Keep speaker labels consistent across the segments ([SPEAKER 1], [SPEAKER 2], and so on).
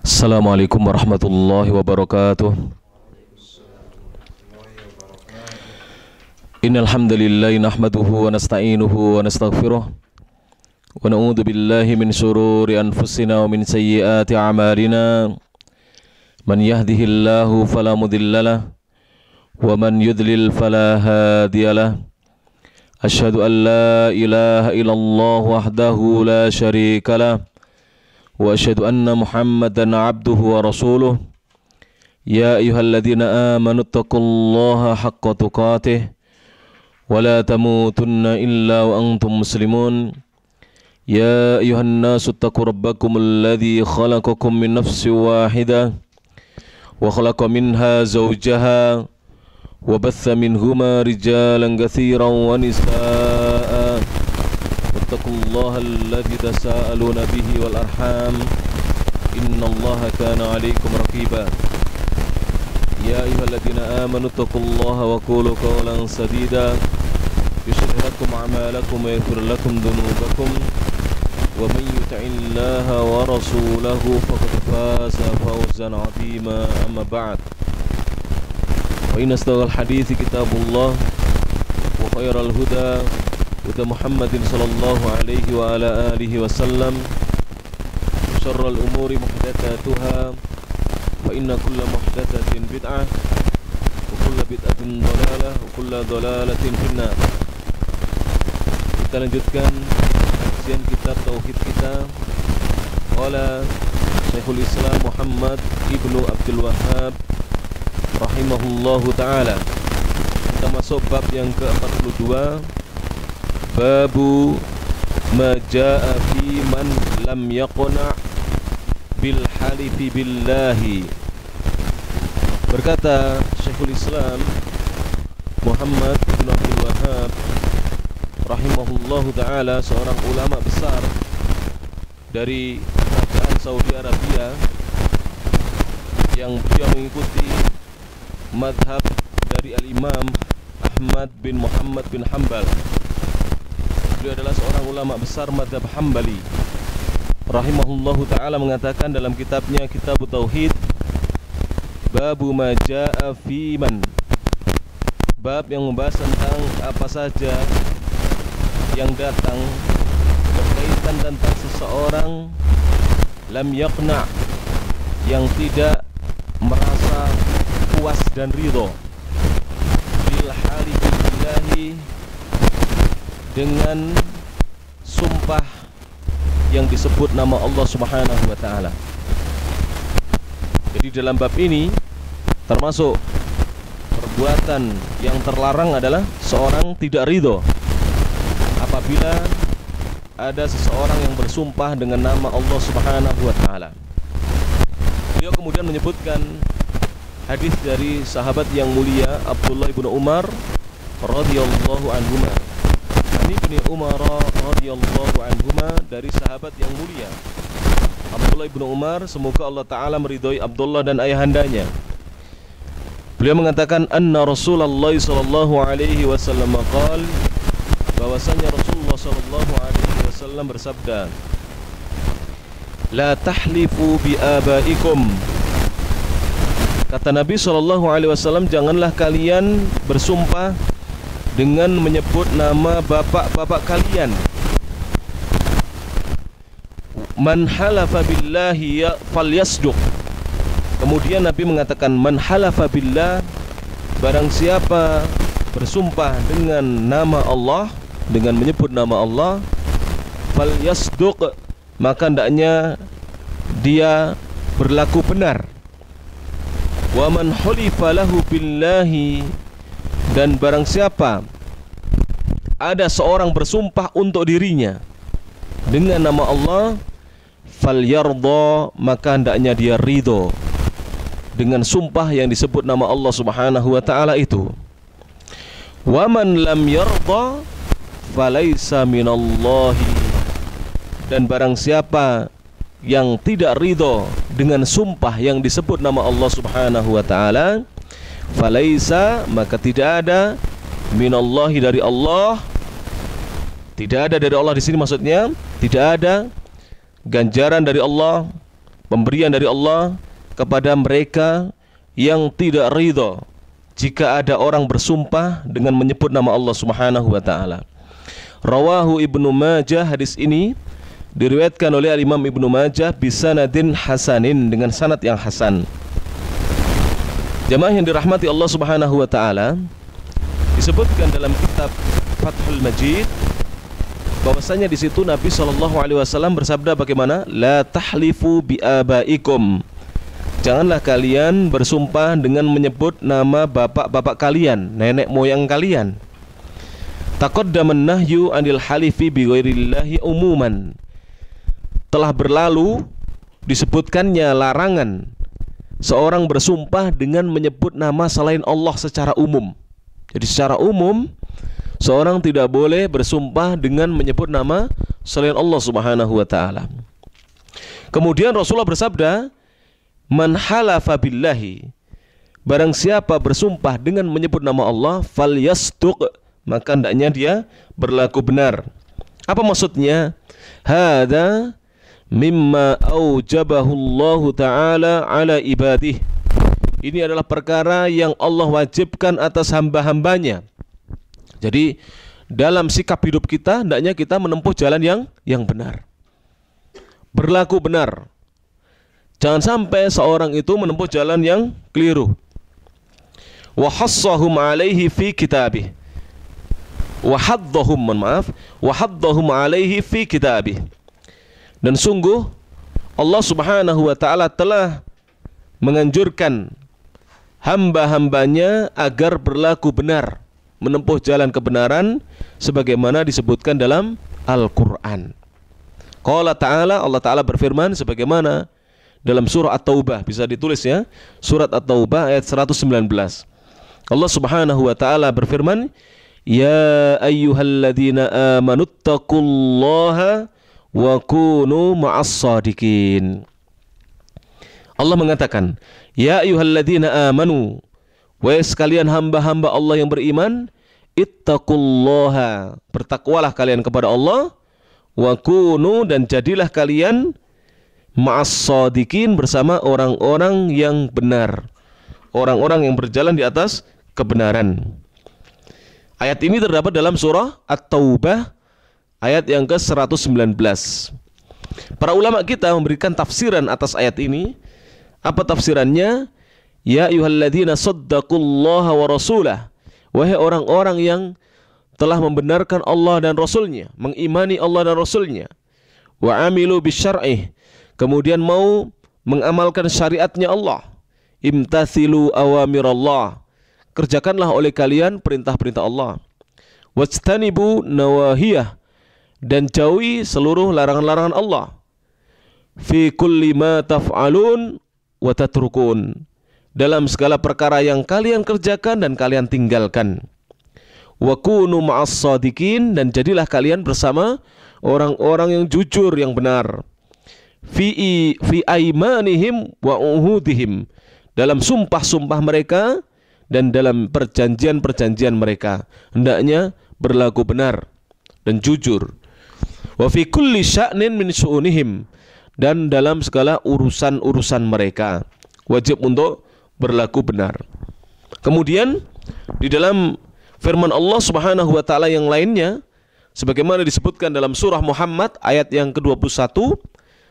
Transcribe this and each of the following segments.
[SPEAKER 1] Assalamualaikum warahmatullahi wabarakatuh. Innal hamdalillah nahmaduhu wa nasta'inuhu wa nastaghfiruh wa na'udzu billahi min shururi anfusina wa min sayyiati a'malina. Man yahdihillahu fala mudhillalah wa man yudlil fala hadiyalah. Asyhadu an la ilaha illallah wahdahu la syarikalah wa asyhadu anna Muhammadan abduhu wa rasuluh. Ya ayyuhalladzina amanu taqullaha haqqa tuqatih wa la tamutunna illa wa antum muslimun. Ya ayyuhan nasu taqu rabbakumul ladzi khalaqakum min nafsin wahidah wa khalaqa minha zawjaha wa batha minhuma rijalan katsiran wa nisaa'a. Wattaqullaha alladzi tasaaluna bihi wal arham innallaha kana 'alaikum raqiba. Ya ayyuhalladzina amanu taqullaha wa qulu qawlan sadida yuslih lakum a'malakum wa yaghfir lakum dhunubakum wa man yuti'illaha wa rasulahu faqad faza fawzan 'azima. Amma ba'd. Wa inna asdaqal hadithi kitabullah wa khairal huda huda Muhammadin sallallahu alaihi wa ala alihi wasallam. Syarrul umuri muhdatsatuha fa inna kulla muhdatsatin bid'ah wa kulla bid'atin dhalalah wa kulla dhalalatin finnar. Kita lanjutkan kajian kitab tauhid kita oleh Syekhul Islam Muhammad Ibnu Abdul Wahhab rahimahullahu ta'ala. Kita masuk bab yang ke-42, babu ma jaa fi man lam yaqna' bil halifi billahi. Berkata Syekhul Islam Muhammad bin Abdul Wahhab rahimahullahu ta'ala, seorang ulama besar dari kerajaan Saudi Arabia yang beliau mengikuti madhab dari Al-Imam Ahmad bin Muhammad bin Hanbal. Beliau adalah seorang ulama besar madhab Hambali. Rahimahullahu ta'ala mengatakan dalam kitabnya Kitab Tauhid, babu ma jaa fi man, bab yang membahas tentang apa saja yang datang berkaitan tentang seseorang lam yaqna', yang tidak merasa puas dan ridho bil halifi billahi, dengan sumpah yang disebut nama Allah Subhanahu wa ta'ala. Jadi dalam bab ini termasuk perbuatan yang terlarang adalah seorang tidak ridho apabila ada seseorang yang bersumpah dengan nama Allah Subhanahu wa ta'ala. Beliau kemudian menyebutkan hadis dari sahabat yang mulia Abdullah bin Umar radhiyallahu anhuma. Ani bin Umar radhiyallahu anhuma, dari sahabat yang mulia Abdullah bin Umar, semoga Allah taala meridhai Abdullah dan ayahandanya. Beliau mengatakan anna Rasulullah sallallahu alaihi wasallam qala, bahwasanya Rasulullah sallallahu alaihi wasallam bersabda, la tahlifu bi abaikum. Kata Nabi sallallahu alaihi wasallam, janganlah kalian bersumpah dengan menyebut nama bapak-bapak kalian. Man halafa billahi falyasduq. Kemudian Nabi mengatakan, man halafa billah, barang siapa bersumpah dengan nama Allah, dengan menyebut nama Allah, falyasduq, maka hendaknya dia berlaku benar. Wa man hulifa lahu billahi, dan barang siapa ada seorang bersumpah untuk dirinya dengan nama Allah, falyardha, maka hendaknya dia ridho dengan sumpah yang disebut nama Allah Subhanahu wa ta'ala itu. Wa man lam yardha falaisa minallahi, dan barang siapa yang tidak ridho dengan sumpah yang disebut nama Allah Subhanahu wa ta'ala, falaisa, maka tidak ada minallahi, dari Allah. Tidak ada dari Allah di sini, maksudnya tidak ada ganjaran dari Allah, pemberian dari Allah kepada mereka yang tidak ridha jika ada orang bersumpah dengan menyebut nama Allah Subhanahu wa taala. Rawahu Ibnu Majah, hadis ini diriwayatkan oleh Imam Ibnu Majah bisanadin hasanin, dengan sanad yang hasan. Jamaah yang dirahmati Allah Subhanahu wa taala, disebutkan dalam kitab Fathul Majid bahwasanya di situ Nabi SAW bersabda bagaimana? La tahlifu bi abaikum. Janganlah kalian bersumpah dengan menyebut nama bapak-bapak kalian, nenek moyang kalian. Taqaddaman nahyu anil halifi bi ghairillahi umuman. Telah berlalu disebutkannya larangan seorang bersumpah dengan menyebut nama selain Allah secara umum. Jadi secara umum seorang tidak boleh bersumpah dengan menyebut nama selain Allah Subhanahu wa taala. Kemudian Rasulullah bersabda, man halafa billahi, barang siapa bersumpah dengan menyebut nama Allah, falyasduq, maka hendaknya dia berlaku benar. Apa maksudnya? Hada mimma aujabahu Allah taala ala ibadih. Ini adalah perkara yang Allah wajibkan atas hamba-hambanya. Jadi dalam sikap hidup kita hendaknya kita menempuh jalan yang benar, berlaku benar. Jangan sampai seorang itu menempuh jalan yang keliru. Wa hassahum alaihi fi kitabih. Wa haddahum alaihi fi kitabih. Dan sungguh Allah Subhanahu wa taala telah menganjurkan hamba-hambanya agar berlaku benar, menempuh jalan kebenaran sebagaimana disebutkan dalam Al-Qur'an. Qala ta'ala, Allah Ta'ala berfirman sebagaimana dalam surah At-Taubah, bisa ditulis ya, surat At-Taubah ayat 119. Allah Subhanahu wa taala berfirman, ya ayyuhalladzina amanuttaqullaha wa kunu ma'as-shadiqin. Allah mengatakan, ya ayyuhalladzina amanu, wahai sekalian hamba-hamba Allah yang beriman, ittaqullaha, bertakwalah kalian kepada Allah, wa kunu, dan jadilah kalian ma'as-shadiqin, bersama orang-orang yang benar, orang-orang yang berjalan di atas kebenaran. Ayat ini terdapat dalam surah At-Taubah ayat yang ke-119. Para ulama kita memberikan tafsiran atas ayat ini. Apa tafsirannya? Ya ayyuhalladzina saddaqullaha wa rasulah, wahai orang-orang yang telah membenarkan Allah dan Rasulnya, mengimani Allah dan Rasulnya, wa amilu bisyar'ih, kemudian mau mengamalkan syariatnya Allah, imtathilu awamirallah, kerjakanlah oleh kalian perintah-perintah Allah, wajtanibu nawahiyah, dan jauhi seluruh larangan-larangan Allah, fi kulli ma taf'alun wa tatrukun, dalam segala perkara yang kalian kerjakan dan kalian tinggalkan, wa kunu ma'as-shadiqin, dan jadilah kalian bersama orang-orang yang jujur, yang benar, fi aimanihim wa uhudihim, dalam sumpah-sumpah mereka dan dalam perjanjian-perjanjian mereka, hendaknya berlaku benar dan jujur. Wa fi kulli sya'nin min syu'unihim, dan dalam segala urusan-urusan mereka wajib untuk berlaku benar. Kemudian di dalam firman Allah Subhanahu wa taala yang lainnya, sebagaimana disebutkan dalam surah Muhammad ayat yang ke-21,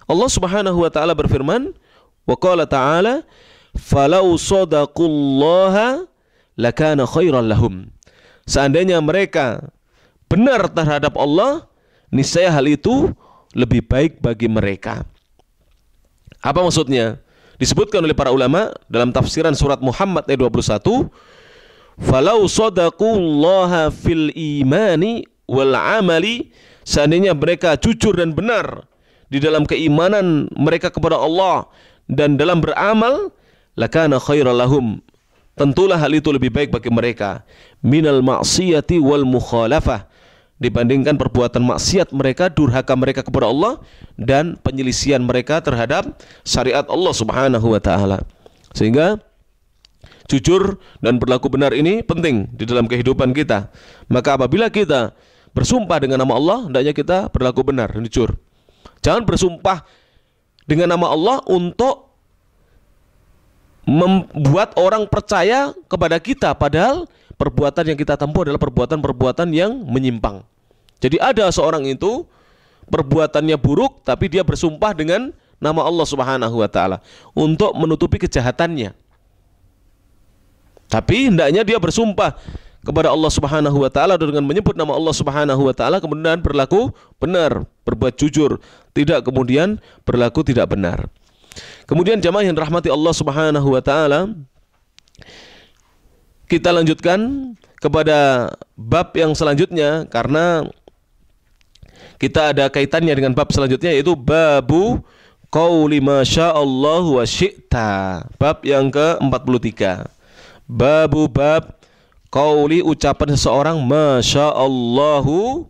[SPEAKER 1] Allah Subhanahu wa taala berfirman, wa qala ta'ala, falau shadaqullaha lakana khairan lahum. Seandainya mereka benar terhadap Allah, niscaya hal itu lebih baik bagi mereka. Apa maksudnya? Disebutkan oleh para ulama dalam tafsiran surat Muhammad ayat 21, falau shadaqullaha fil imani wal amali, seandainya mereka jujur dan benar di dalam keimanan mereka kepada Allah dan dalam beramal, lakana khairan lahum, tentulah hal itu lebih baik bagi mereka, minal ma'siyati wal mukhalafah, dibandingkan perbuatan maksiat mereka, durhaka mereka kepada Allah, dan penyelisihan mereka terhadap syariat Allah Subhanahu wa taala. Sehingga jujur dan berlaku benar ini penting di dalam kehidupan kita. Maka apabila kita bersumpah dengan nama Allah, hendaknya kita berlaku benar dan jujur. Jangan bersumpah dengan nama Allah untuk membuat orang percaya kepada kita, padahal perbuatan yang kita tempuh adalah perbuatan-perbuatan yang menyimpang. Jadi ada seorang itu perbuatannya buruk, tapi dia bersumpah dengan nama Allah Subhanahu wa taala untuk menutupi kejahatannya. Tapi hendaknya dia bersumpah kepada Allah Subhanahu wa taala dengan menyebut nama Allah Subhanahu wa taala, kemudian berlaku benar, berbuat jujur, tidak kemudian berlaku tidak benar. Kemudian jamaah yang rahmati Allah Subhanahu wa taala, kita lanjutkan kepada bab yang selanjutnya karena kita ada kaitannya dengan bab selanjutnya, yaitu babu qauli masyaallahu wa syi'ta. Bab yang ke-43. Babu bab qauli ucapan seseorang masyaallahu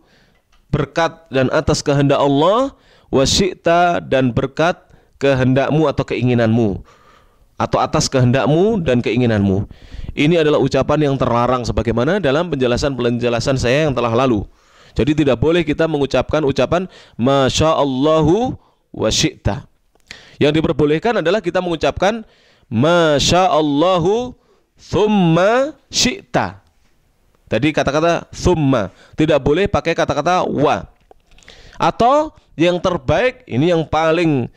[SPEAKER 1] berkat dan atas kehendak Allah, wa syi'ta dan berkat kehendakmu atau keinginanmu, atau atas kehendakmu dan keinginanmu. Ini adalah ucapan yang terlarang sebagaimana dalam penjelasan saya yang telah lalu. Jadi tidak boleh kita mengucapkan ucapan masyaallahu wa syi'ta. Yang diperbolehkan adalah kita mengucapkan masyaallahu thumma syi'ta. Tadi kata-kata thumma, tidak boleh pakai kata-kata wa. Atau yang terbaik, ini yang paling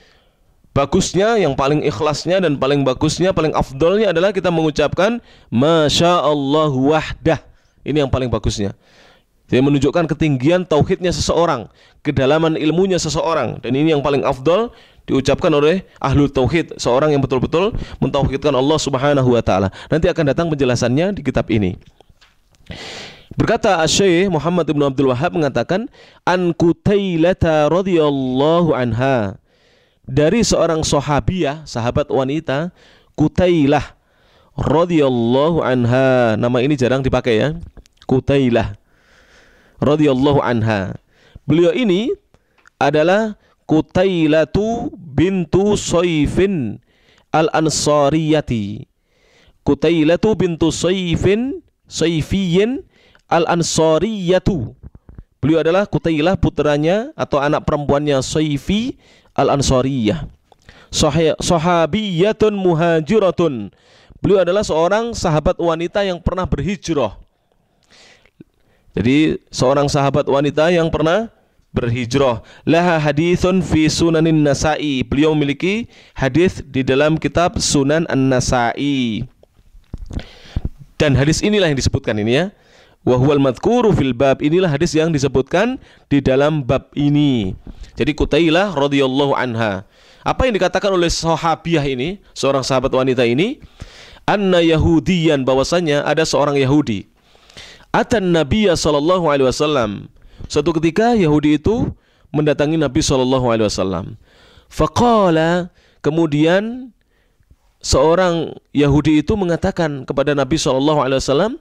[SPEAKER 1] bagusnya, yang paling ikhlasnya dan paling bagusnya, paling afdolnya adalah kita mengucapkan masyaallahu wahdah. Ini yang paling bagusnya. Jadi menunjukkan ketinggian tauhidnya seseorang, kedalaman ilmunya seseorang, dan ini yang paling afdol diucapkan oleh ahlul tauhid, seorang yang betul-betul mentauhidkan Allah Subhanahu wa taala. Nanti akan datang penjelasannya di kitab ini. Berkata Asy-Syaikh Muhammad bin Abdul Wahhab mengatakan, an Qutailah radhiyallahu anha, dari seorang sahabiah, sahabat wanita, Qutailah radhiyallahu anha. Nama ini jarang dipakai ya, Qutailah radhiyallahu anha. Beliau ini adalah Qutailatu bintu Saifin al-Ansariyati. Qutailatu bintu Saifiyin al-Ansariyatu. Beliau adalah Qutailah, putranya atau anak perempuannya Saifi al-Ansariyah. Sahabiyatun muhajiratun. Beliau adalah seorang sahabat wanita yang pernah berhijrah. Jadi seorang sahabat wanita yang pernah berhijrah. Laha hadithun fi Sunanin Nasa'i. Beliau memiliki hadis di dalam kitab Sunan An-Nasa'i. Dan hadis inilah yang disebutkan ini ya. Wa huwal madhkuru fil bab. Inilah hadis yang disebutkan di dalam bab ini. Jadi Qutailah radhiyallahu anha. Apa yang dikatakan oleh sahabiah ini, seorang sahabat wanita ini? Anna Yahudiyan, bahwasanya ada seorang Yahudi. Atan Nabiya sallallahu alaihi wasallam. Suatu ketika Yahudi itu mendatangi Nabi sallallahu alaihi wasallam. Faqala, kemudian seorang Yahudi itu mengatakan kepada Nabi sallallahu alaihi wasallam,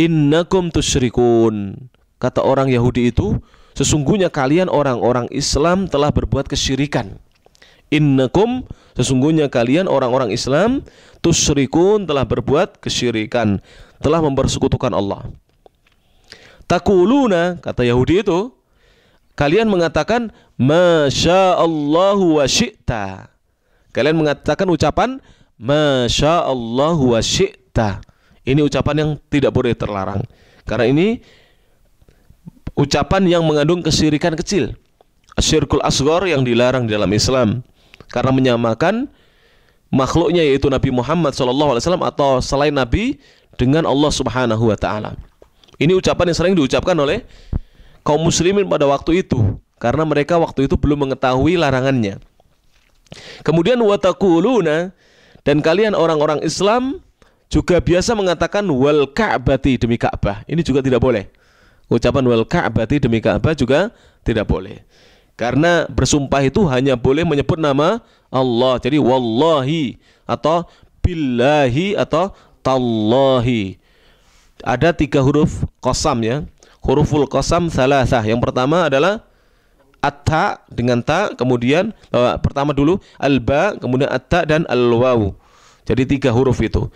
[SPEAKER 1] innakum tusyrikun. Kata orang Yahudi itu, sesungguhnya kalian orang-orang Islam telah berbuat kesyirikan. Innakum, sesungguhnya kalian orang-orang Islam, tusyrikun, telah berbuat kesyirikan, telah mempersekutukan Allah. Taquluna, kata Yahudi itu, kalian mengatakan masyaallahu wa syi'ta. Kalian mengatakan ucapan masyaallahu wa syi'ta. Ini ucapan yang tidak boleh terlarang, karena ini ucapan yang mengandung kesyirikan kecil, asyirkul asghar, yang dilarang di dalam Islam, karena menyamakan makhluknya yaitu Nabi Muhammad SAW atau selain Nabi dengan Allah Subhanahu wa taala. Ini ucapan yang sering diucapkan oleh kaum muslimin pada waktu itu, karena mereka waktu itu belum mengetahui larangannya. Kemudian wataquluna, dan kalian orang-orang Islam juga biasa mengatakan wal ka'bati, demi Ka'bah. Ini juga tidak boleh. Ucapan wal ka'bati, demi Ka'bah, juga tidak boleh. Karena bersumpah itu hanya boleh menyebut nama Allah. Jadi wallahi atau billahi atau tallahi. Ada 3 huruf qasam ya. Huruful qasam thalathah. Yang pertama adalah at-ta dengan ta, kemudian pertama dulu al-ba, kemudian at-ta dan al-waw. Jadi 3 huruf itu.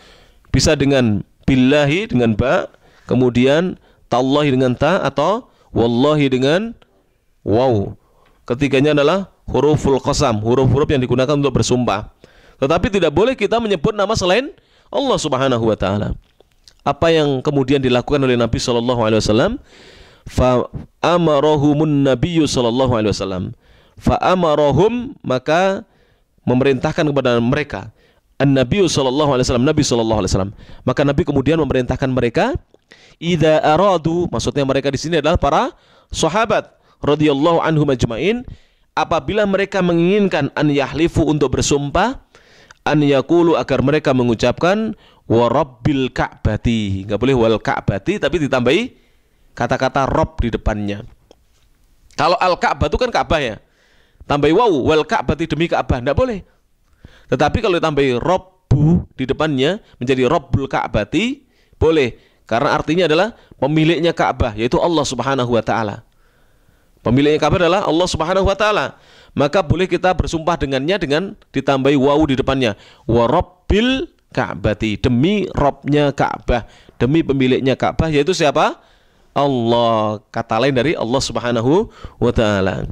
[SPEAKER 1] Bisa dengan billahi dengan ba, kemudian tallahi dengan ta, atau wallahi dengan waw. Ketiganya adalah huruful qasam, huruf-huruf yang digunakan untuk bersumpah. Tetapi tidak boleh kita menyebut nama selain Allah Subhanahu wa taala. Apa yang kemudian dilakukan oleh Nabi sallallahu alaihi wasallam? Fa amarahumun nabiyyu sallallahu alaihi wasallam. Fa amarahum, maka memerintahkan kepada mereka. An-nabiyyu sallallahu alaihi wasallam, Nabi sallallahu alaihi wasallam. Maka Nabi kemudian memerintahkan mereka, idza aradu, maksudnya mereka di sini adalah para sahabat radhiyallahu anhum ajmain, apabila mereka menginginkan an yahlifu, untuk bersumpah, an yaqulu, agar mereka mengucapkan wa rabbil ka'bati. Enggak boleh wal ka'bati, tapi ditambahi kata-kata rob di depannya. Kalau al-ka'bah itu kan Ka'bah ya, tambahi wawu, wal ka'bati, demi Ka'bah, enggak boleh. Tetapi kalau ditambahi robbu di depannya menjadi robbul ka'bati, boleh, karena artinya adalah pemiliknya Ka'bah, yaitu Allah Subhanahu wa taala. Pemiliknya Ka'bah adalah Allah Subhanahu wa taala. Maka boleh kita bersumpah dengannya dengan ditambahi wawu di depannya. Wa rabbil ka'bati, demi Robnya Ka'bah, demi pemiliknya Ka'bah, yaitu siapa? Allah. Kata lain dari Allah Subhanahu wa taala.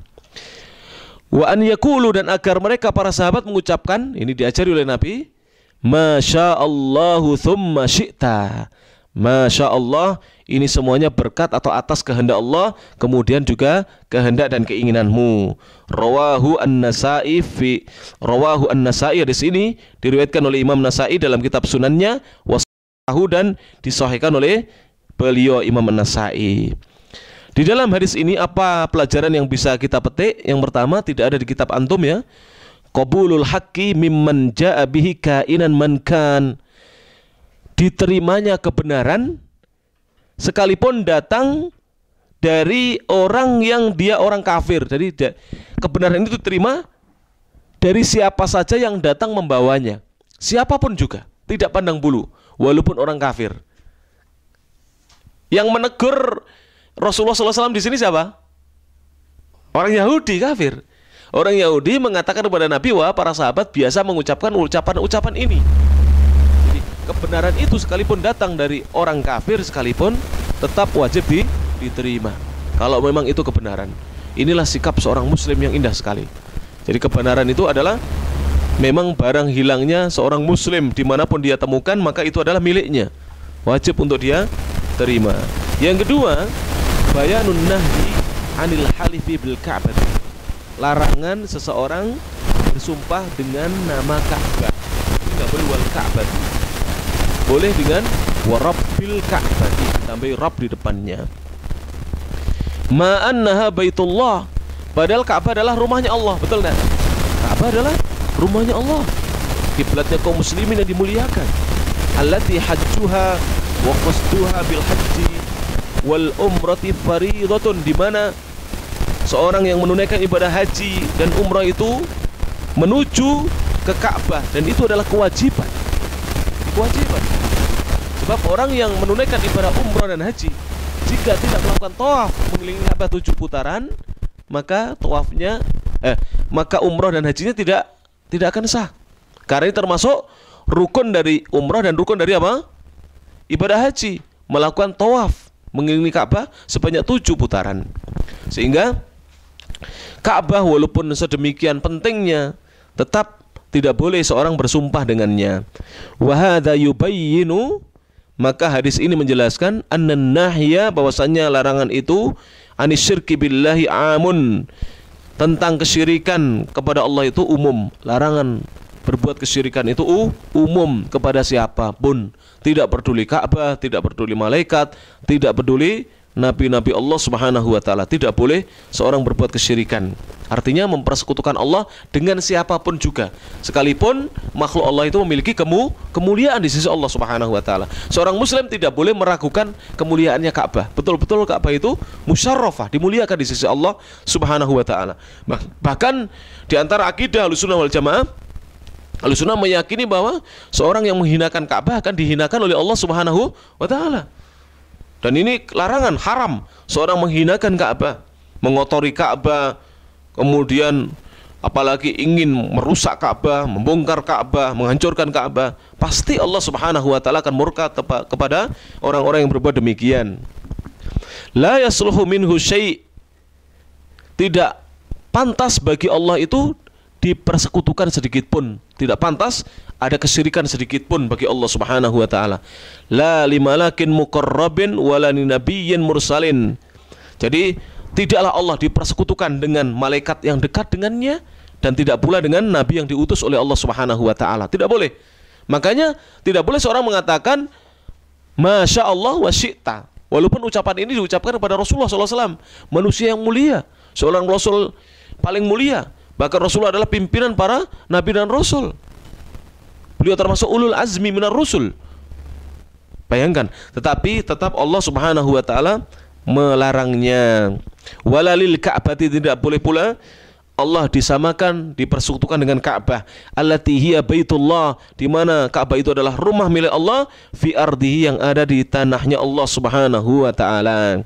[SPEAKER 1] Wa an yaqulu, dan agar mereka para sahabat mengucapkan, ini diajari oleh Nabi, Masya Allahu thumma syi'ta. Masya Allah, ini semuanya berkat atau atas kehendak Allah, kemudian juga kehendak dan keinginanmu. Rawahu an-Nasa'i Rawahu an-Nasa'i, di sini diriwayatkan oleh Imam Nasa'i dalam kitab Sunannya, wasahu, dan disahihkan oleh beliau Imam An-Nasa'i. Di dalam hadis ini apa pelajaran yang bisa kita petik? Yang pertama, tidak ada di kitab antum ya, qabulul haqqi mimman ja'a bihi kainan man kan. Diterimanya kebenaran sekalipun datang dari orang yang dia orang kafir. Jadi kebenaran itu diterima dari siapa saja yang datang membawanya, siapapun juga, tidak pandang bulu, walaupun orang kafir. Yang menegur Rasulullah SAW di sini siapa? Orang Yahudi kafir. Orang Yahudi mengatakan kepada Nabi, wah, para sahabat biasa mengucapkan ucapan-ucapan ini. Jadi kebenaran itu sekalipun datang dari orang kafir sekalipun, tetap wajib diterima kalau memang itu kebenaran. Inilah sikap seorang muslim yang indah sekali. Jadi kebenaran itu adalah memang barang hilangnya seorang muslim, dimanapun dia temukan, maka itu adalah miliknya, wajib untuk dia terima. Yang kedua, bayanun nahyi anil halifi bil ka'bah, larangan seseorang bersumpah dengan nama Ka'bah. Ini nggak boleh wal Ka'bah, boleh dengan warabbil Ka'bah, ditambahi Rabb di depannya. Ma'annaha baitullah, padahal Ka'bah adalah rumahnya Allah, betul nggak? Ka'bah adalah rumahnya Allah, kiblatnya kaum muslimin yang dimuliakan. Allati hajjuha wa qasduha bil haji wal umrati faridatun, di mana seorang yang menunaikan ibadah haji dan umrah itu menuju ke Ka'bah, dan itu adalah kewajiban. Kewajiban. Sebab orang yang menunaikan ibadah umrah dan haji, jika tidak melakukan tawaf mengelilingi Ka'bah 7 putaran, maka maka umrah dan hajinya tidak akan sah. Karena ini termasuk rukun dari umrah dan rukun dari apa? Ibadah haji, melakukan tawaf mengelilingi Ka'bah sebanyak 7 putaran. Sehingga Ka'bah walaupun sedemikian pentingnya, tetap tidak boleh seorang bersumpah dengannya. Wa hadza yubayyinu, maka hadis ini menjelaskan annan nahya, bahwasannya larangan itu anisyirki billahi amun, tentang kesyirikan kepada Allah itu umum. Larangan berbuat kesyirikan itu umum kepada siapapun, tidak peduli Ka'bah, tidak peduli malaikat, tidak peduli nabi-nabi Allah Subhanahu wa taala. Tidak boleh seorang berbuat kesyirikan. Artinya mempersekutukan Allah dengan siapapun juga, sekalipun makhluk Allah itu memiliki kemuliaan di sisi Allah Subhanahu wa taala. Seorang muslim tidak boleh meragukan kemuliaannya Ka'bah. Betul-betul Ka'bah itu musyarrafah, dimuliakan di sisi Allah Subhanahu wa taala. Bahkan di antara akidah Ahlussunnah wal Jamaah, Ahlussunnah meyakini bahwa seorang yang menghinakan Ka'bah akan dihinakan oleh Allah Subhanahu wa taala. Dan ini larangan, haram seorang menghinakan Ka'bah, mengotori Ka'bah, kemudian apalagi ingin merusak Ka'bah, membongkar Ka'bah, menghancurkan Ka'bah. Pasti Allah Subhanahu wa taala akan murka kepada orang-orang yang berbuat demikian. La yasluhu minhu syai', tidak pantas bagi Allah itu dipersekutukan sedikit pun, tidak pantas ada kesyirikan sedikit pun bagi Allah Subhanahu wa taala. La limalakin muqarrabin wala linabiyyin mursalin. Jadi tidaklah Allah dipersekutukan dengan malaikat yang dekat dengannya, dan tidak pula dengan nabi yang diutus oleh Allah Subhanahu wa taala. Tidak boleh. Makanya tidak boleh seorang mengatakan Masya Allah wa syi'ta. Walaupun ucapan ini diucapkan kepada Rasulullah SAW, manusia yang mulia, seorang Rasul paling mulia. Bahkan Rasulullah adalah pimpinan para nabi dan Rasul. Beliau termasuk ulul azmi minar rusul. Bayangkan. Tetapi tetap Allah Subhanahu wa ta'ala melarangnya. Walalil ka'bati, tidak boleh pula Allah disamakan, dipersekutukan dengan Ka'bah. Allati hiya baitullah, di mana Ka'bah itu adalah rumah milik Allah, fi ardihi, yang ada di tanahnya Allah Subhanahu wa ta'ala.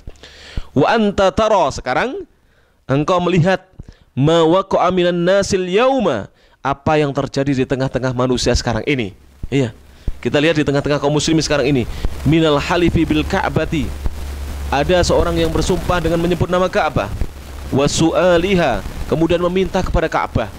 [SPEAKER 1] Wa anta tara, sekarang engkau melihat ma waqa'a minan nasil yauma, apa yang terjadi di tengah-tengah manusia sekarang ini. Iya, kita lihat di tengah-tengah kaum muslimin sekarang ini. Minal halifi bil ka'bati, ada seorang yang bersumpah dengan menyebut nama Ka'bah. Wa su'aliha, kemudian meminta kepada Ka'bah.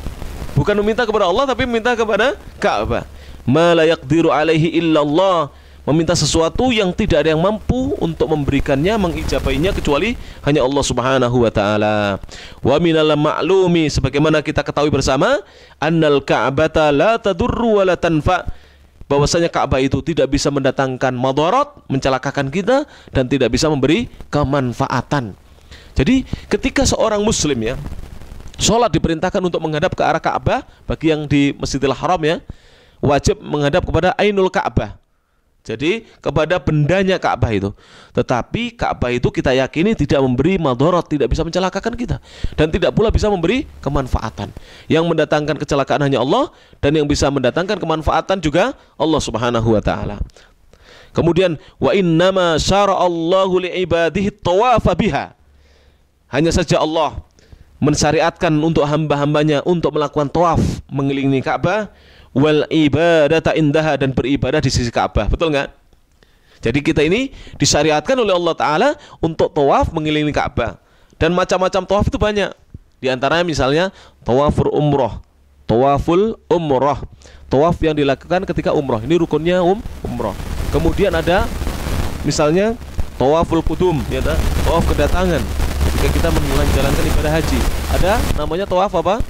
[SPEAKER 1] Bukan meminta kepada Allah, tapi meminta kepada Ka'bah. Ma la yaqdiru alaihi illallah, meminta sesuatu yang tidak ada yang mampu untuk memberikannya, mengijabainya, kecuali hanya Allah Subhanahu wa ta'ala. Wa minal ma'lumi, sebagaimana kita ketahui bersama, annal ka'bata la tadurru wa la tanfa, bahwasanya Ka'bah itu tidak bisa mendatangkan madarat, mencelakakan kita, dan tidak bisa memberi kemanfaatan. Jadi ketika seorang muslim ya sholat diperintahkan untuk menghadap ke arah Ka'bah, bagi yang di Masjidil Haram ya, wajib menghadap kepada Ainul Ka'bah. Jadi kepada bendanya Ka'bah itu. Tetapi Ka'bah itu kita yakini tidak memberi madarat, tidak bisa mencelakakan kita, dan tidak pula bisa memberi kemanfaatan. Yang mendatangkan kecelakaan hanya Allah, dan yang bisa mendatangkan kemanfaatan juga Allah Subhanahu wa ta'ala. Kemudian wa innama syara'allahu li'ibadihi tawafa biha, hanya saja Allah mensyariatkan untuk hamba-hambanya untuk melakukan tawaf mengelilingi Ka'bah, wal ibadata indaha, dan beribadah di sisi Ka'bah. Betul nggak? Jadi kita ini disyariatkan oleh Allah Ta'ala untuk tawaf mengelilingi Ka'bah. Dan macam-macam tawaf itu banyak. Di antaranya misalnya tawaful umroh, tawaf yang dilakukan ketika umroh. Ini rukunnya umroh. Kemudian ada misalnya tawaful qudum, ya, tawaf kedatangan jika kita menjalankan ibadah haji. Ada namanya tawaf apa?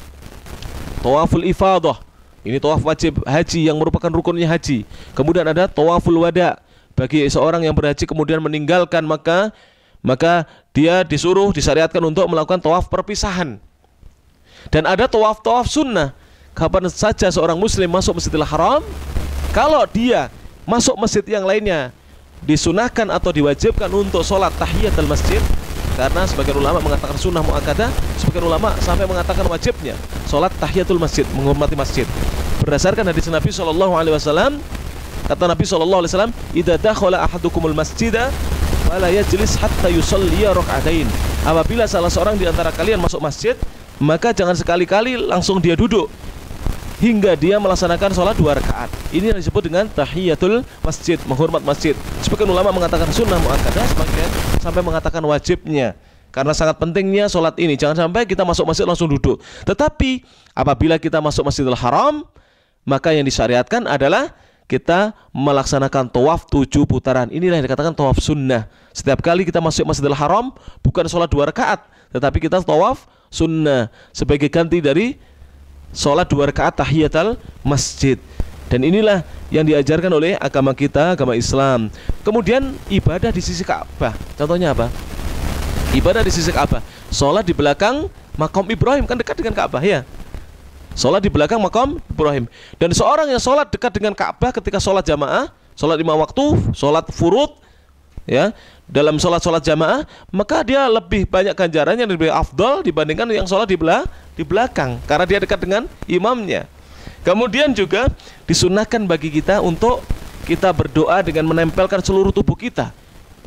[SPEAKER 1] Tawaful ifadah. Ini tawaf wajib haji yang merupakan rukunnya haji. Kemudian ada tawaful wada, bagi seorang yang berhaji kemudian meninggalkan maka dia disyariatkan untuk melakukan tawaf perpisahan. Dan ada tawaf sunnah. Kapan saja seorang muslim masuk Masjidil Haram, kalau dia masuk masjid yang lainnya, disunahkan atau diwajibkan untuk sholat tahiyatul masjid. Karena sebagian ulama mengatakan sunnah muakkadah, sebagian ulama sampai mengatakan wajibnya sholat tahiyatul masjid, menghormati masjid. Berdasarkan hadis Nabi SAW, kata Nabi SAW, idza dakhala ahadukumul masjida fala yajlis hatta yusalliya rak'atain. Apabila salah seorang di antara kalian masuk masjid, maka jangan sekali-kali langsung dia duduk hingga dia melaksanakan sholat 2 rakaat. Ini yang disebut dengan tahiyatul masjid, menghormat masjid. Sebagian ulama mengatakan sunnah muakkadah, sebagian sampai mengatakan wajibnya. Karena sangat pentingnya sholat ini, jangan sampai kita masuk masjid langsung duduk. Tetapi apabila kita masuk Masjidil Haram, maka yang disyariatkan adalah kita melaksanakan tawaf 7 putaran. Inilah yang dikatakan tawaf sunnah. Setiap kali kita masuk Masjidil Haram, bukan sholat 2 rakaat, tetapi kita tawaf sunnah sebagai ganti dari sholat 2 rakaat tahiyatul masjid. Dan inilah yang diajarkan oleh agama kita, agama Islam. Kemudian ibadah di sisi Ka'bah. Contohnya apa? Ibadah di sisi Ka'bah. Sholat di belakang makam Ibrahim, kan dekat dengan Ka'bah ya. Sholat di belakang makam Ibrahim. Dan seorang yang sholat dekat dengan Ka'bah ketika sholat jamaah, sholat 5 waktu, sholat furud, ya, dalam sholat jamaah, maka dia lebih banyak ganjarannya, lebih afdal dibandingkan yang sholat di belakang, karena dia dekat dengan imamnya. Kemudian juga disunahkan bagi kita untuk kita berdoa dengan menempelkan seluruh tubuh kita,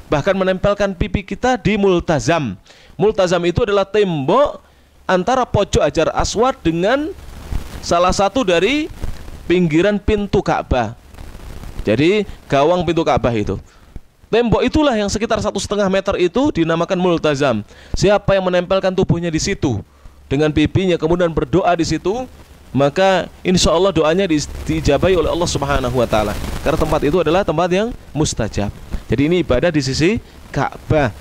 [SPEAKER 1] bahkan menempelkan pipi kita di multazam. Multazam itu adalah tembok antara pojok Hajar Aswad dengan salah satu dari pinggiran pintu Ka'bah. Jadi gawang pintu Ka'bah itu, tembok itulah yang sekitar 1,5 meter itu dinamakan multazam. Siapa yang menempelkan tubuhnya di situ, dengan pipinya kemudian berdoa di situ, maka insya Allah doanya diijabahi oleh Allah Subhanahu wa Ta'ala, karena tempat itu adalah tempat yang mustajab. Jadi ini ibadah di sisi Ka'bah.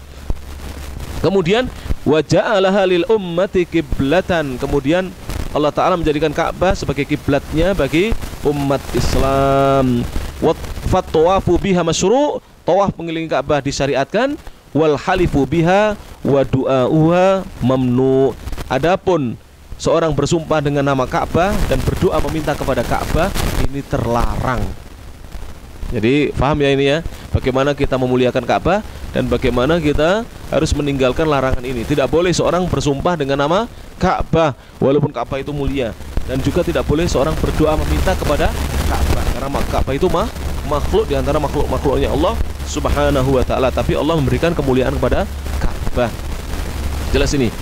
[SPEAKER 1] Kemudian wa ja'alaha lil ummati kiblatan, kemudian Allah Ta'ala menjadikan Ka'bah sebagai kiblatnya bagi umat Islam. Wat tawafu biha masyru', tawaf mengelilingi Ka'bah disyariatkan. Wal halifu biha wa du'a'uha mamnu. Adapun seorang bersumpah dengan nama Ka'bah dan berdoa meminta kepada Ka'bah, ini terlarang. Jadi paham ya ini ya, bagaimana kita memuliakan Ka'bah dan bagaimana kita harus meninggalkan larangan ini. Tidak boleh seorang bersumpah dengan nama Ka'bah walaupun Ka'bah itu mulia, dan juga tidak boleh seorang berdoa meminta kepada Ka'bah, karena Ka'bah itu makhluk di antara makhluk-makhluknya Allah Subhanahu wa Ta'ala, tapi Allah memberikan kemuliaan kepada Ka'bah. Jelas ini.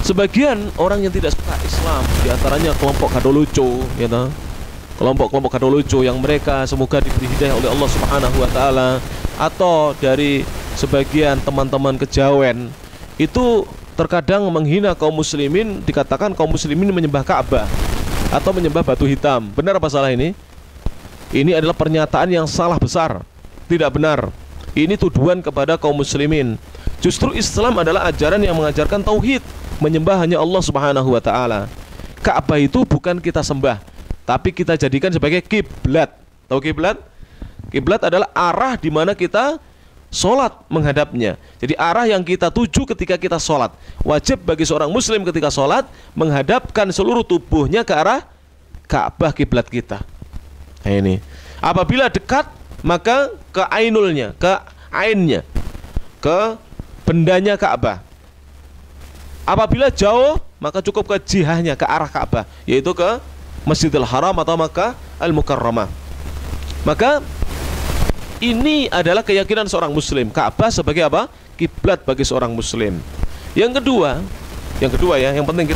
[SPEAKER 1] Sebagian orang yang tidak suka Islam, di antaranya kelompok Kadoluco, ya toh? Kelompok-kelompok Kadoluco yang mereka semoga diberi hidayah oleh Allah Subhanahu wa Ta'ala, atau dari sebagian teman-teman kejawen, itu terkadang menghina kaum muslimin, dikatakan kaum muslimin menyembah Ka'bah atau menyembah batu hitam. Benar apa salah ini? Ini adalah pernyataan yang salah besar, tidak benar. Ini tuduhan kepada kaum muslimin. Justru Islam adalah ajaran yang mengajarkan tauhid, menyembah hanya Allah Subhanahu wa Ta'ala. Ka'bah itu bukan kita sembah, tapi kita jadikan sebagai kiblat. Tahu kiblat? Kiblat adalah arah di mana kita sholat menghadapnya. Jadi arah yang kita tuju ketika kita sholat. Wajib bagi seorang muslim ketika sholat menghadapkan seluruh tubuhnya ke arah Ka'bah, kiblat kita. Nah ini. Apabila dekat, maka ke ainulnya, ke ainnya, ke bendanya Ka'bah. Apabila jauh, maka cukup ke jihahnya, ke arah Ka'bah, yaitu ke Masjidil Haram atau Makkah Al-Mukarramah. Maka ini adalah keyakinan seorang muslim, Ka'bah sebagai apa? Kiblat bagi seorang muslim. Yang kedua ya, yang penting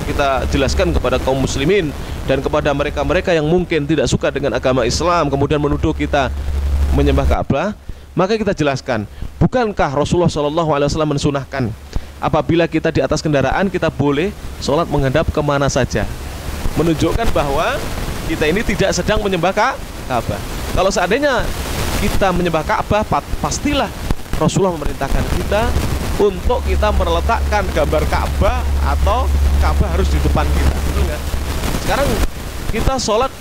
[SPEAKER 1] kita jelaskan kepada kaum muslimin dan kepada mereka-mereka yang mungkin tidak suka dengan agama Islam kemudian menuduh kita menyembah Ka'bah, maka kita jelaskan, bukankah Rasulullah SAW mensunahkan apabila kita di atas kendaraan kita boleh sholat menghadap kemana saja, menunjukkan bahwa kita ini tidak sedang menyembah Ka'bah. Kalau seandainya kita menyembah Ka'bah, pastilah Rasulullah memerintahkan kita untuk kita meletakkan gambar Ka'bah atau Ka'bah harus di depan kita, betul nggak? Sekarang kita sholat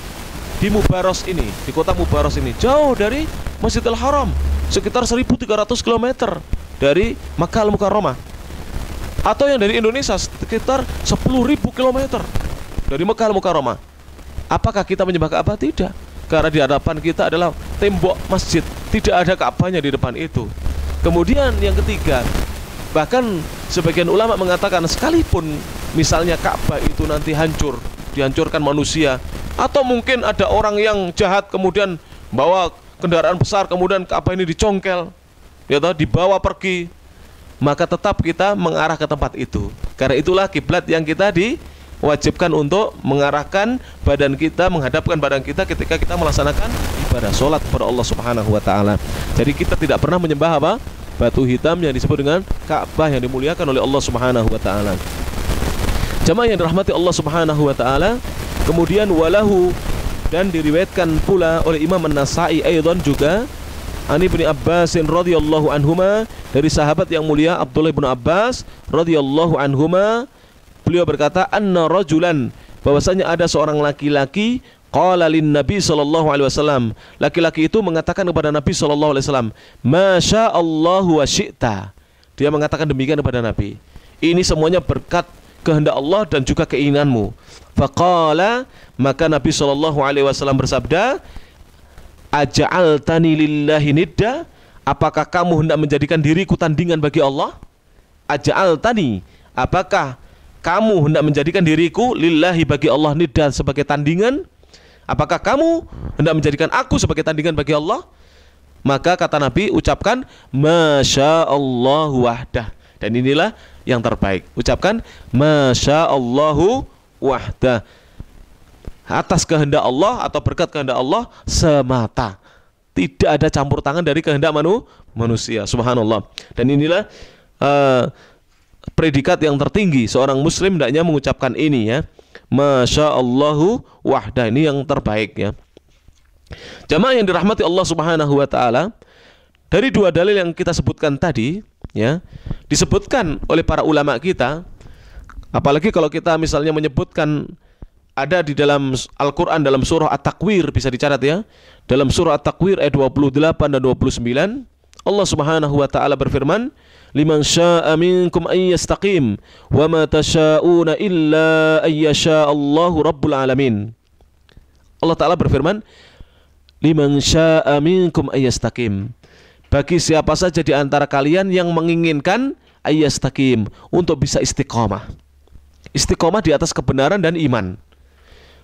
[SPEAKER 1] di Mubaros ini, di kota Mubaros ini, jauh dari Masjidil Haram, sekitar 1.300 km dari Makkah Al-Mukarramah. Atau yang dari Indonesia sekitar 10.000 km dari Makkah Al-Mukarramah. Apakah kita menyembah Ka'bah? Tidak, karena di hadapan kita adalah tembok masjid, tidak ada Ka'bahnya di depan itu. Kemudian yang ketiga, bahkan sebagian ulama mengatakan sekalipun misalnya Ka'bah itu nanti dihancurkan manusia, atau mungkin ada orang yang jahat kemudian bawa kendaraan besar kemudian Ka'bah ini dicongkel, ya toh, dibawa pergi, maka tetap kita mengarah ke tempat itu. Karena itulah kiblat yang kita diwajibkan untuk mengarahkan badan kita, menghadapkan badan kita ketika kita melaksanakan ibadah sholat kepada Allah Subhanahu wa Ta'ala. Jadi kita tidak pernah menyembah apa? Batu hitam yang disebut dengan Ka'bah yang dimuliakan oleh Allah Subhanahu wa Ta'ala. Jamaah yang dirahmati Allah Subhanahu wa Ta'ala. Kemudian walahu, dan diriwayatkan pula oleh Imam An-Nasa'i aidan juga Ani bin Abbas radhiyallahu anhuma, dari sahabat yang mulia Abdullah bin Abbas radhiyallahu anhuma, beliau berkata, anna rajulan, bahwasanya ada seorang laki-laki, qala lin Nabi sallallahu alaihi wasallam, laki-laki itu mengatakan kepada Nabi sallallahu alaihi wasallam, masya Allah wa syi'ta. Dia mengatakan demikian kepada Nabi, ini semuanya berkat kehendak Allah dan juga keinginanmu. Faqala, maka Nabi sallallahu alaihi wasallam bersabda, aja'altani lillahi nidda, apakah kamu hendak menjadikan diriku tandingan bagi Allah? Aja'altani, apakah kamu hendak menjadikan diriku lillahi bagi Allah nidda, sebagai tandingan? Apakah kamu hendak menjadikan aku sebagai tandingan bagi Allah? Maka kata Nabi, ucapkan masya Allah wahdah. Dan inilah yang terbaik, ucapkan masya Allahu wahdah, atas kehendak Allah atau berkat kehendak Allah semata, tidak ada campur tangan dari kehendak manusia. Subhanallah. Dan inilah predikat yang tertinggi. Seorang muslim hendaknya mengucapkan ini ya. Masya Allahu wahdah, ini yang terbaik ya. Jamaah yang dirahmati Allah Subhanahu wa taala, dari dua dalil yang kita sebutkan tadi ya, disebutkan oleh para ulama kita, apalagi kalau kita misalnya menyebutkan ada di dalam Al-Qur'an dalam surah At-Takwir, bisa dicatat ya. Dalam surah At-Takwir ayat 28 dan 29, Allah Subhanahu wa taala berfirman, "Liman syaa'a minkum ay yastaqim wa ma tasyaa'una illa ay yasha'allahu rabbul alamin." Allah taala berfirman, "Liman syaa'a minkum ay yastaqim." Bagi siapa saja di antara kalian yang menginginkan ay yastaqim, untuk bisa istiqomah. Istiqomah di atas kebenaran dan iman.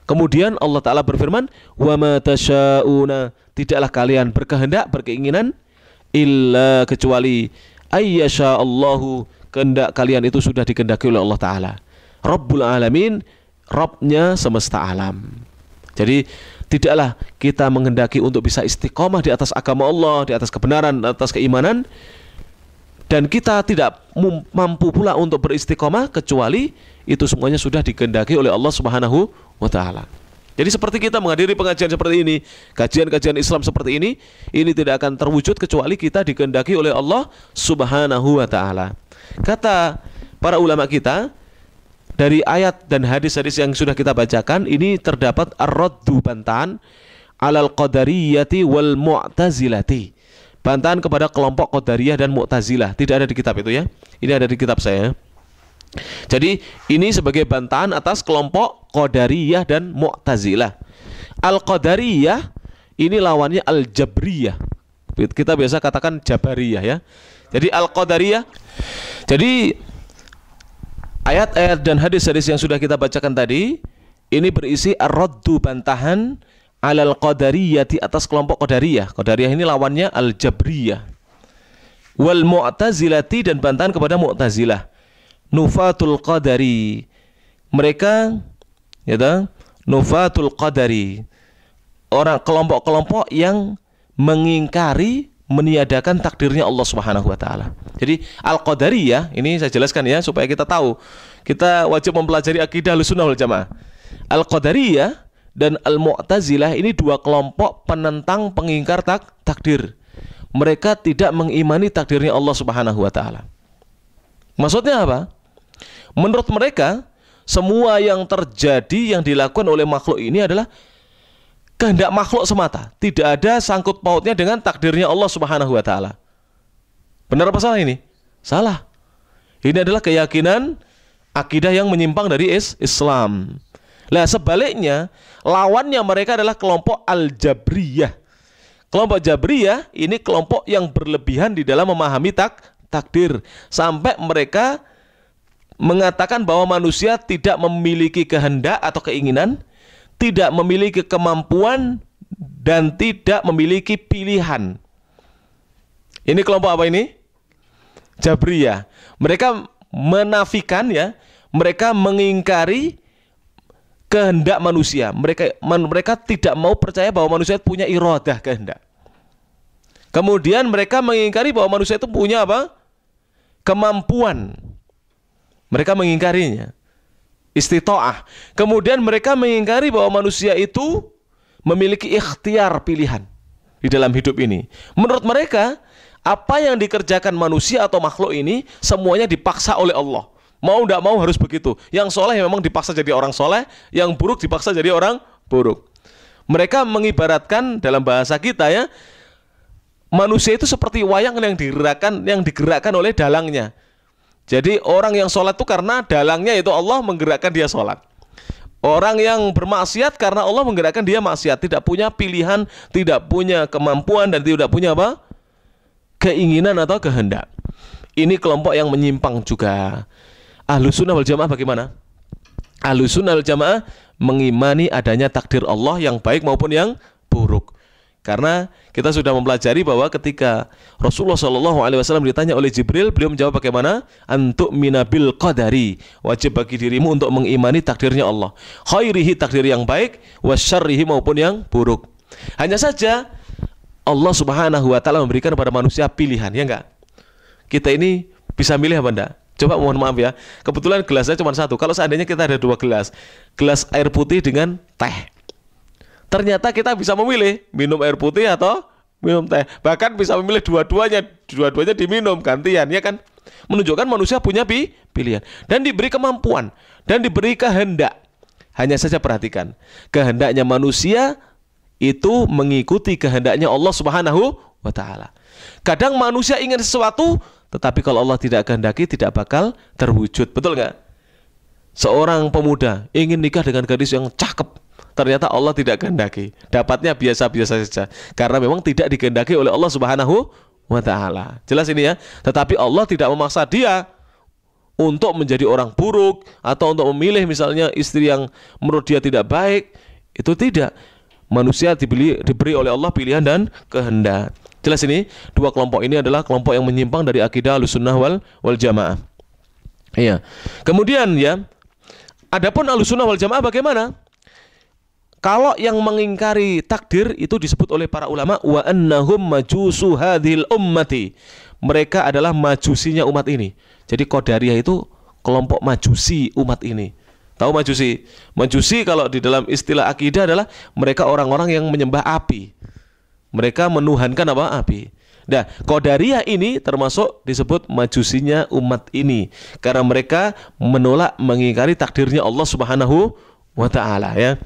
[SPEAKER 1] Kemudian Allah taala berfirman, "Wa ma tasyaa'una," tidaklah kalian berkehendak, berkeinginan, illa kecuali ayyasha Allahu, kehendak kalian itu sudah dikehendaki oleh Allah taala. Rabbul alamin, Rabbnya semesta alam. Jadi tidaklah kita menghendaki untuk bisa istiqomah di atas agama Allah, di atas kebenaran, di atas keimanan, dan kita tidak mampu pula untuk beristiqomah kecuali itu semuanya sudah dikehendaki oleh Allah Subhanahu wa taala. Jadi seperti kita menghadiri pengajian seperti ini, kajian-kajian Islam seperti ini tidak akan terwujud kecuali kita dikehendaki oleh Allah Subhanahu wa taala. Kata para ulama kita, dari ayat dan hadis-hadis yang sudah kita bacakan ini terdapat ar-raddu, bantahan alal qadariyati wal mu'tazilati. Bantahan kepada kelompok Qadariyah dan Mu'tazilah. Tidak ada di kitab itu ya. Ini ada di kitab saya. Jadi ini sebagai bantahan atas kelompok Qadariyah dan Mu'tazilah. Al-Qadariyah ini lawannya Al-Jabriyah. Kita biasa katakan Jabariyah ya. Jadi Al-Qadariyah. Jadi ayat-ayat dan hadis-hadis yang sudah kita bacakan tadi ini berisi ar-raddu, bantahan alal qadariyah, di atas kelompok Qadariyah. Qadariyah ini lawannya Al-Jabriyah. Wal Mu'tazilati, dan bantahan kepada Mu'tazilah. Nufatul Qadari, mereka ya, Nufatul Qadari, orang kelompok-kelompok yang mengingkari, meniadakan takdirnya Allah Subhanahu wa taala. Jadi Al-Qadariyah ini saya jelaskan ya supaya kita tahu. Kita wajib mempelajari akidah Ahlussunnah wal Jamaah. Al-Qadariyah dan Al-Mu'tazilah ini dua kelompok penentang, pengingkar takdir. Mereka tidak mengimani takdirnya Allah Subhanahu wa taala. Maksudnya apa? Menurut mereka, semua yang terjadi, yang dilakukan oleh makhluk ini adalah kehendak makhluk semata. Tidak ada sangkut pautnya dengan takdirnya Allah Subhanahu wa taala. Benar apa salah ini? Salah. Ini adalah keyakinan akidah yang menyimpang dari Islam. Nah, sebaliknya, lawannya mereka adalah kelompok Al-Jabriyah. Kelompok Jabriyah ini kelompok yang berlebihan di dalam memahami takdir, sampai mereka mengatakan bahwa manusia tidak memiliki kehendak atau keinginan, tidak memiliki kemampuan, dan tidak memiliki pilihan. Ini kelompok apa ini? Jabriyah. Mereka menafikan ya, mereka mengingkari kehendak manusia. Mereka tidak mau percaya bahwa manusia punya iradah, kehendak. Kemudian mereka mengingkari bahwa manusia itu punya apa? Kemampuan. Mereka mengingkarinya. Istita'ah. Kemudian mereka mengingkari bahwa manusia itu memiliki ikhtiar, pilihan di dalam hidup ini. Menurut mereka, apa yang dikerjakan manusia atau makhluk ini semuanya dipaksa oleh Allah. Mau tidak mau harus begitu. Yang soleh memang dipaksa jadi orang soleh, yang buruk dipaksa jadi orang buruk. Mereka mengibaratkan dalam bahasa kita ya, manusia itu seperti wayang yang digerakkan oleh dalangnya. Jadi orang yang sholat itu karena dalangnya itu Allah menggerakkan dia sholat. Orang yang bermaksiat karena Allah menggerakkan dia maksiat. Tidak punya pilihan, tidak punya kemampuan, dan tidak punya apa? Keinginan atau kehendak. Ini kelompok yang menyimpang juga. Ahlussunnah wal Jamaah bagaimana? Ahlussunnah wal Jamaah mengimani adanya takdir Allah yang baik maupun yang buruk. Karena kita sudah mempelajari bahwa ketika Rasulullah SAW ditanya oleh Jibril, beliau menjawab bagaimana? Antuk minabil qadari, wajib bagi dirimu untuk mengimani takdirnya Allah. Khairihi, takdir yang baik, wasyarrihi, maupun yang buruk. Hanya saja Allah Subhanahu wa taala memberikan kepada manusia pilihan, ya enggak? Kita ini bisa milih apa enggak? Coba mohon maaf ya, kebetulan gelasnya cuma satu. Kalau seandainya kita ada 2 gelas, gelas air putih dengan teh, ternyata kita bisa memilih minum air putih atau minum teh. Bahkan bisa memilih dua-duanya diminum gantian, ya kan? Menunjukkan manusia punya pilihan dan diberi kemampuan dan diberi kehendak. Hanya saja perhatikan, kehendaknya manusia itu mengikuti kehendaknya Allah Subhanahu wa ta'ala. Kadang manusia ingin sesuatu, tetapi kalau Allah tidak kehendaki tidak bakal terwujud. Betul nggak? Seorang pemuda ingin nikah dengan gadis yang cakep, ternyata Allah tidak kehendaki, dapatnya biasa-biasa saja, karena memang tidak dikehendaki oleh Allah Subhanahu wa ta'ala. Jelas ini ya. Tetapi Allah tidak memaksa dia untuk menjadi orang buruk atau untuk memilih misalnya istri yang menurut dia tidak baik. Itu tidak. Manusia diberi oleh Allah pilihan dan kehendak. Jelas ini, 2 kelompok ini adalah kelompok yang menyimpang dari akidah Ahlussunnah wal Jamaah. Iya. Kemudian ya, adapun Ahlussunnah wal Jamaah bagaimana? Kalau yang mengingkari takdir itu disebut oleh para ulama wa annahum majusu hadhil ummati. Mereka adalah majusinya umat ini. Jadi Qadariyah itu kelompok majusi umat ini. Tahu majusi? Majusi kalau di dalam istilah akidah adalah mereka orang-orang yang menyembah api. Mereka menuhankan apa? Api. Nah, Qadariyah ini termasuk disebut majusinya umat ini karena mereka menolak mengingkari takdirnya Allah Subhanahu wa ta'ala ya.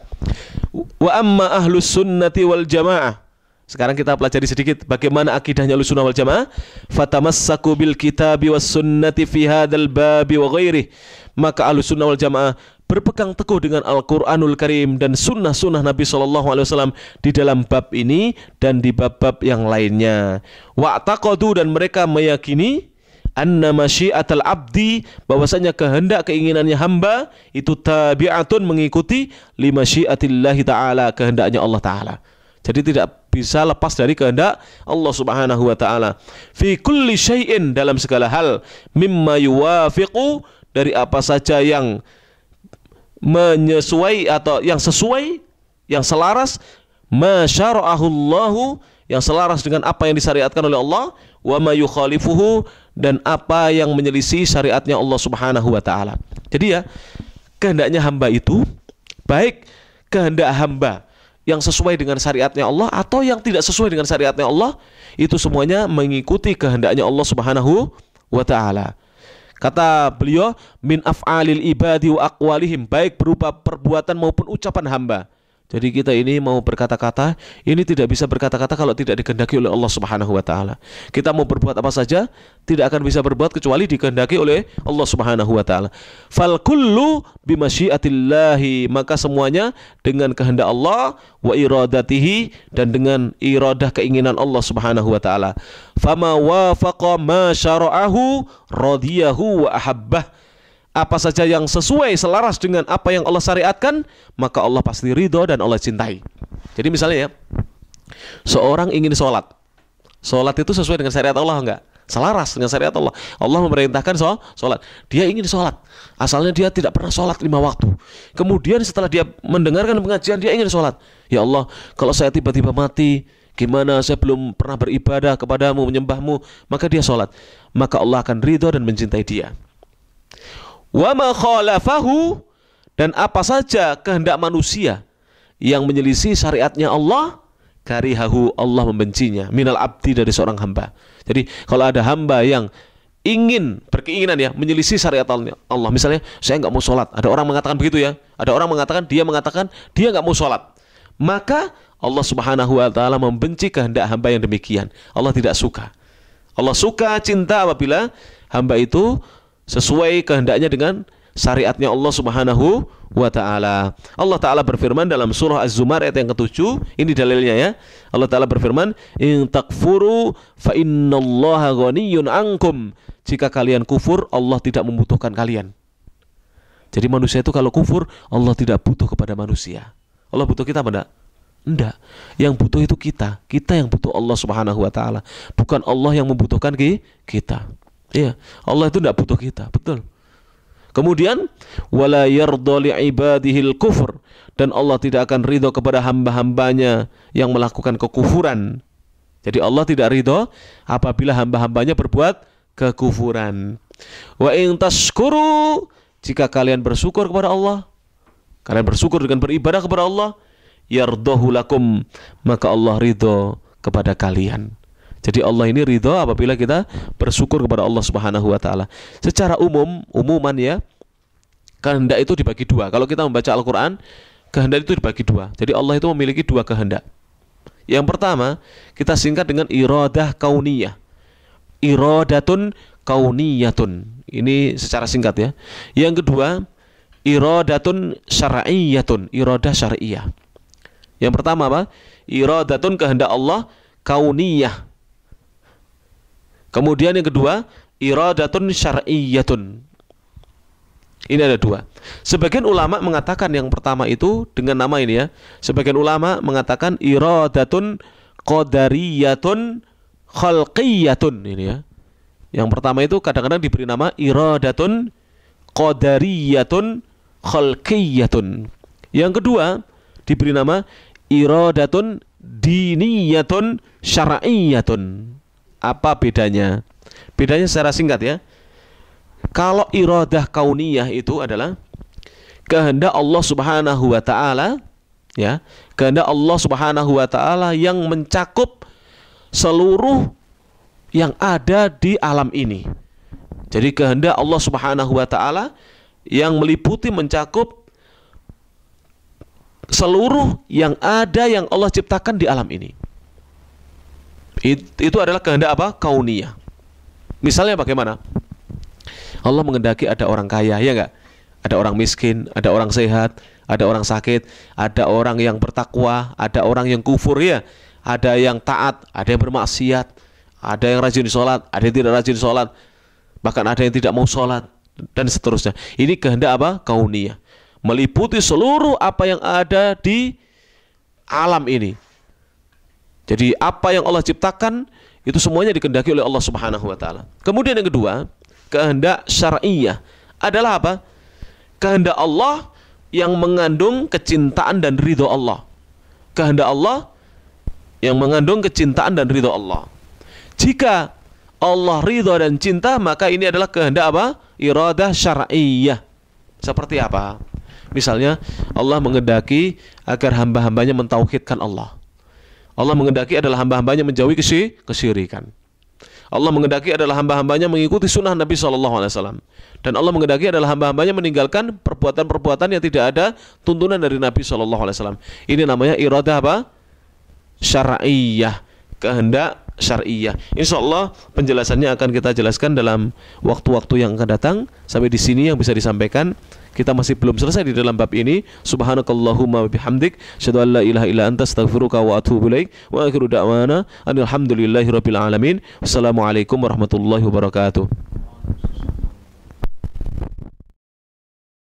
[SPEAKER 1] Wa amma ahlus sunnati wal jamaah. Sekarang kita pelajari sedikit bagaimana akidahnya Ahlussunnah wal Jamaah. Fatamassaku bil kitabi was sunnati fi hadzal babi wa ghairihi. Maka Ahlussunnah wal Jamaah berpegang teguh dengan Al-Qur'anul Karim dan sunnah-sunnah Nabi SAW di dalam bab ini dan di bab-bab yang lainnya. Wa'taqadu, dan mereka meyakini anna masyiatal abdi, bahwasanya kehendak keinginannya hamba itu tabi'atun, mengikuti li masyiatillahi ta'ala, kehendaknya Allah Ta'ala. Jadi tidak bisa lepas dari kehendak Allah Subhanahu wa ta'ala. Fi kulli syai'in, dalam segala hal, mimma yuwafiqu, dari apa saja yang menyesuai atau yang sesuai, yang selaras, ma syara'ahu Allahu, yang selaras dengan apa yang disyariatkan oleh Allah, wa ma yukhalifuhu, dan apa yang menyelisih syariatnya Allah Subhanahu wa ta'ala. Jadi ya, kehendaknya hamba itu baik kehendak hamba yang sesuai dengan syariatnya Allah atau yang tidak sesuai dengan syariatnya Allah, itu semuanya mengikuti kehendaknya Allah Subhanahu wa ta'ala. Kata beliau, min af'alil ibadi wa aqwalihim, baik berupa perbuatan maupun ucapan hamba. Jadi kita ini mau berkata-kata, ini tidak bisa berkata-kata kalau tidak dikehendaki oleh Allah Subhanahu wa ta'ala. Kita mau berbuat apa saja, tidak akan bisa berbuat kecuali dikehendaki oleh Allah Subhanahu wa ta'ala. Fal kullu bimasyiatillahi, maka semuanya dengan kehendak Allah, wa iradatihi, dan dengan iradah keinginan Allah Subhanahu wa ta'ala. Fama wafaqa ma syara'ahu radiyahu wa ahabbah, apa saja yang sesuai selaras dengan apa yang Allah syariatkan, maka Allah pasti ridho dan Allah cintai. Jadi misalnya ya, seorang ingin sholat itu sesuai dengan syariat Allah enggak? Selaras dengan syariat Allah. Allah memerintahkan sholat. Dia ingin sholat, asalnya dia tidak pernah sholat 5 waktu. Kemudian setelah dia mendengarkan pengajian, dia ingin sholat. Ya Allah, kalau saya tiba-tiba mati, gimana, saya belum pernah beribadah kepadamu, menyembahmu. Maka dia sholat, maka Allah akan ridho dan mencintai dia. Wa ma khalafahu, dan apa saja kehendak manusia yang menyelisih syariatnya Allah, karihahu, Allah membencinya, minal abdi, dari seorang hamba. Jadi kalau ada hamba yang berkeinginan ya menyelisih syariat Allah, misalnya saya nggak mau sholat, ada orang mengatakan begitu ya, ada orang mengatakan dia nggak mau sholat, maka Allah Subhanahu wa ta'ala membenci kehendak hamba yang demikian. Allah tidak suka. Allah suka, cinta apabila hamba itu sesuai kehendaknya dengan syariatnya Allah Subhanahu wa ta'ala. Allah Ta'ala berfirman dalam surah Az-Zumar ayat yang ke-7, ini dalilnya ya. Allah Ta'ala berfirman, in takfuru fa innallaha ghaniyyun ankum, jika kalian kufur Allah tidak membutuhkan kalian. Jadi manusia itu kalau kufur, Allah tidak butuh kepada manusia. Allah butuh kita apa enggak? Enggak. Yang butuh itu kita yang butuh Allah Subhanahu wa ta'ala, bukan Allah yang membutuhkan kita. Iya, Allah itu tidak butuh kita, betul. Kemudian wala yarda li ibadihil kufur, dan Allah tidak akan ridho kepada hamba-hambanya yang melakukan kekufuran. Jadi Allah tidak ridho apabila hamba-hambanya berbuat kekufuran.
[SPEAKER 2] Wa in tashkuru, jika kalian bersyukur kepada Allah, kalian bersyukur dengan beribadah kepada Allah, yardahu lakum, maka Allah ridho kepada kalian. Jadi Allah ini ridho apabila kita bersyukur kepada Allah Subhanahu wa taala. Secara umuman ya, kehendak itu dibagi dua. Kalau kita membaca Al-Qur'an, kehendak itu dibagi dua. Jadi Allah itu memiliki dua kehendak. Yang pertama, kita singkat dengan iradah kauniyah. Iradatun kauniyatun. Ini secara singkat ya. Yang kedua, iradatun syar'iyyatun, iradah syar'iyah. Yang pertama apa? Iradatun, kehendak Allah, kauniyah. Kemudian yang kedua, iradatun syar'iyyatun. Ini ada dua. Sebagian ulama mengatakan yang pertama itu dengan nama ini ya. Sebagian ulama mengatakan iradatun qadariyatun khalqiyatun, ini ya. Yang pertama itu kadang-kadang diberi nama iradatun qadariyatun khalqiyatun. Yang kedua diberi nama iradatun diniyatun syar'iyyatun. Apa bedanya? Bedanya secara singkat ya. Kalau iradah kauniyah itu adalah kehendak Allah Subhanahu wa taala ya, kehendak Allah Subhanahu wa taala yang mencakup seluruh yang ada di alam ini. Jadi kehendak Allah Subhanahu wa taala yang meliputi, mencakup seluruh yang ada yang Allah ciptakan di alam ini. Itu adalah kehendak apa? Kauniyah. Misalnya bagaimana? Allah mengendaki ada orang kaya, ya enggak? Ada orang miskin, ada orang sehat, ada orang sakit, ada orang yang bertakwa, ada orang yang kufur ya, ada yang taat, ada yang bermaksiat, ada yang rajin sholat, ada yang tidak rajin sholat, bahkan ada yang tidak mau sholat, dan seterusnya. Ini kehendak apa? Kauniyah. Meliputi seluruh apa yang ada di alam ini. Jadi apa yang Allah ciptakan itu semuanya dikehendaki oleh Allah Subhanahu wa taala. Kemudian yang kedua, kehendak syar'iyah adalah apa? Kehendak Allah yang mengandung kecintaan dan ridho Allah. Kehendak Allah yang mengandung kecintaan dan ridho Allah. Jika Allah ridho dan cinta, maka ini adalah kehendak apa? Iradah syar'iyah. Seperti apa? Misalnya Allah menghendaki agar hamba-hambanya mentauhidkan Allah. Allah menghendaki adalah hamba-hambanya menjauhi kesyirikan. Allah menghendaki adalah hamba-hambanya mengikuti sunnah Nabi SAW. Dan Allah menghendaki adalah hamba-hambanya meninggalkan perbuatan-perbuatan yang tidak ada tuntunan dari Nabi SAW. Ini namanya iradah apa? Syar'iyah, kehendak syar'iyah. Insya Allah penjelasannya akan kita jelaskan dalam waktu-waktu yang akan datang. Sampai di sini yang bisa disampaikan. Kita masih belum selesai di dalam bab ini. Subhanakallahumma wa bihamdik, asyhadu an la ilaha illa anta, astaghfiruka wa atubu ilaik. Wa akhiru da'wana alhamdulillahi rabbil alamin. Wassalamualaikum warahmatullahi wabarakatuh.